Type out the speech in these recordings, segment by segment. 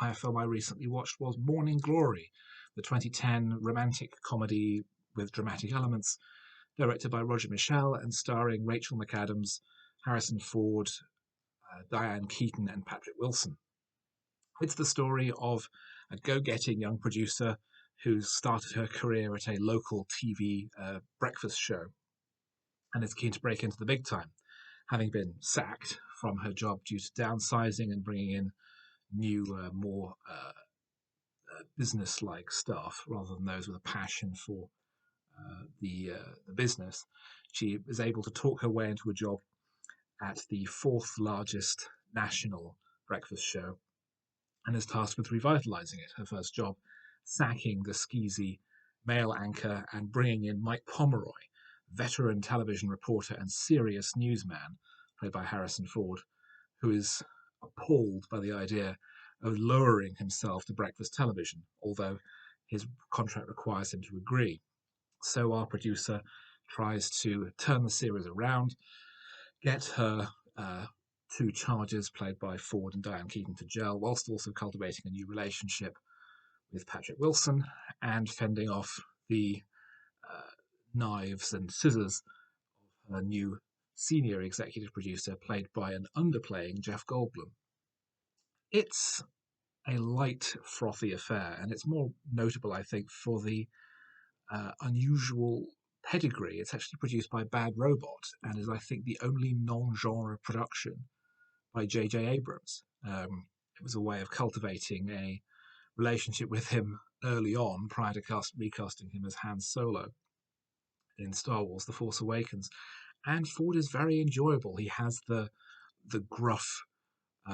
A film I recently watched was Morning Glory, the 2010 romantic comedy with dramatic elements, directed by Roger Michell and starring Rachel McAdams, Harrison Ford, Diane, Keaton, and Patrick Wilson. It's the story of a go-getting young producer who started her career at a local TV breakfast show and is keen to break into the big time, having been sacked from her job due to downsizing and bringing in new, more business-like staff rather than those with a passion for the business. She is able to talk her way into a job at the fourth largest national breakfast show and is tasked with revitalizing it. Her first job, sacking the skeezy male anchor and bringing in Mike Pomeroy, veteran television reporter and serious newsman, played by Harrison Ford, who is appalled by the idea of lowering himself to breakfast television, although his contract requires him to agree. So our producer tries to turn the series around, get her two charges played by Ford and Diane Keaton to gel, whilst also cultivating a new relationship with Patrick Wilson and fending off the knives and scissors of her new senior executive producer, played by an underplaying Jeff Goldblum. It's a light, frothy affair, and it's more notable, I think, for the unusual pedigree. It's actually produced by Bad Robot and is, I think, the only non-genre production by J.J. Abrams. It was a way of cultivating a relationship with him early on, prior to recasting him as Han Solo in Star Wars: The Force Awakens. And Ford is very enjoyable. He has the gruff,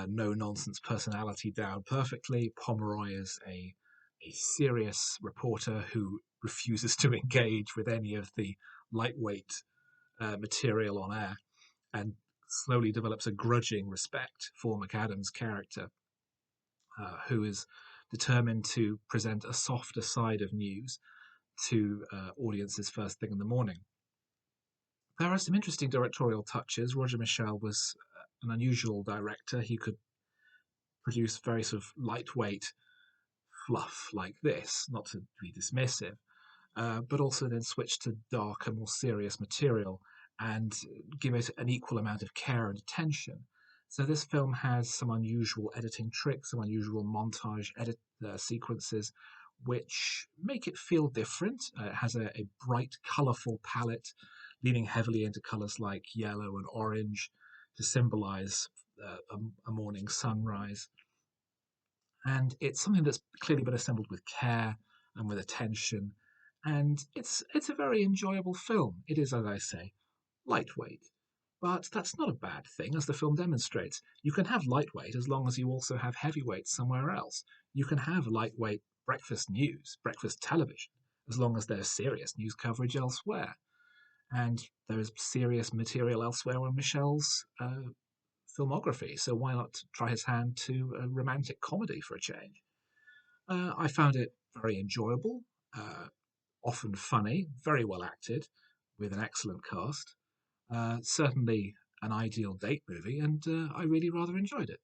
no-nonsense personality down perfectly. Pomeroy is a serious reporter who refuses to engage with any of the lightweight material on air and slowly develops a grudging respect for McAdams' character, who is determined to present a softer side of news to audiences first thing in the morning. There are some interesting directorial touches. Roger Michell was an unusual director. He could produce very sort of lightweight fluff like this, not to be dismissive, but also then switch to darker, more serious material and give it an equal amount of care and attention. So this film has some unusual editing tricks, some unusual montage edit sequences, which make it feel different. It has a bright, colourful palette, leaning heavily into colours like yellow and orange to symbolise a morning sunrise. And it's something that's clearly been assembled with care and with attention. And it's a very enjoyable film. It is, as I say, lightweight. But that's not a bad thing, as the film demonstrates. You can have lightweight as long as you also have heavyweight somewhere else. You can have lightweight breakfast news, breakfast television, as long as there's serious news coverage elsewhere. And there is serious material elsewhere on Michelle's filmography, so why not try his hand to a romantic comedy for a change? I found it very enjoyable, often funny, very well acted, with an excellent cast. Certainly an ideal date movie, and I really rather enjoyed it.